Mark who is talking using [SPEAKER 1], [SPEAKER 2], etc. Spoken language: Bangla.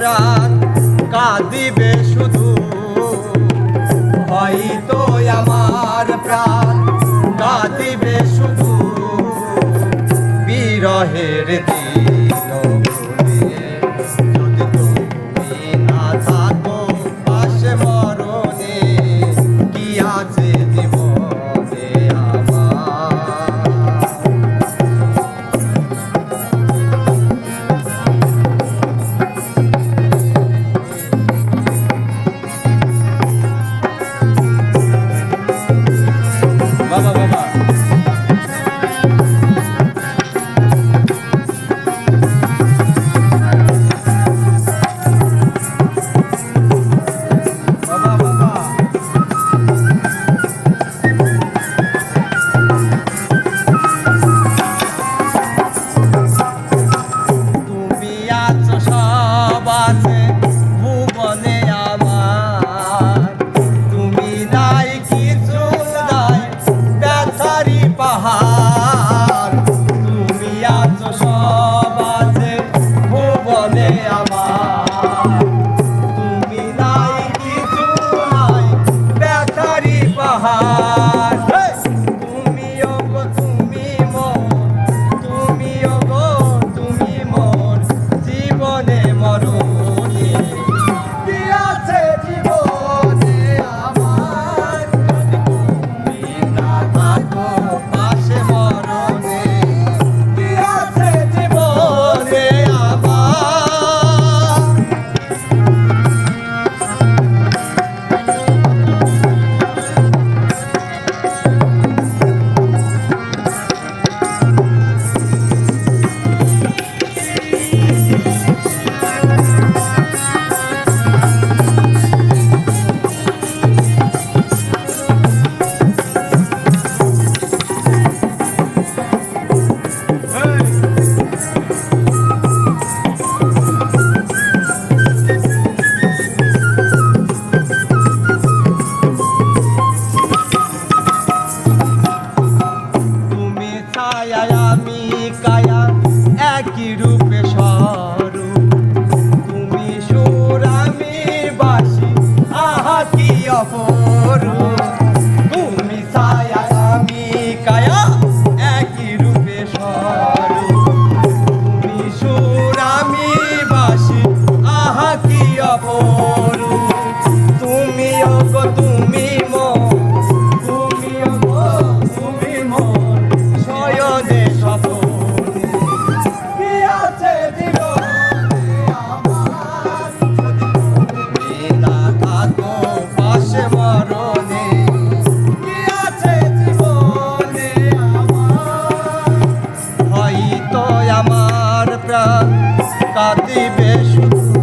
[SPEAKER 1] প্রাণ কাঁদিবে শুধু, হয়তো আমার প্রাণ কাঁদিবে শুধু বিরহের দিন গুলিয়ে। যদি তুমি না থাকো পাশে মরণে, কি আছে জীবনে আমার। বাবা বাবা পাহাড়, তুমি আছো সব আছে ভুবনে আমার, তুমি নাই কিছু নাই ব্যথারি পাহাড়। তুমি ওগো তুমি ওগো তুমি মোর জীবনে মরণে, কি আছে জীবনে আমার। তুমি না থাকো পাশে মরণে, কি আছে জীবনে আমার। আমি কায়া একই রূপে স্বরূপ, তুমি সুর আমি বাসি আহা কি অপরূপ। তুমি ছায়া আমি কায়া একই রূপে স্বরূপ, তুমি সুর আমি বাসি আহা কি অপরূপ। তুমি ওগো তুমি আমার প্রাণ কাঁদিবে শুধু,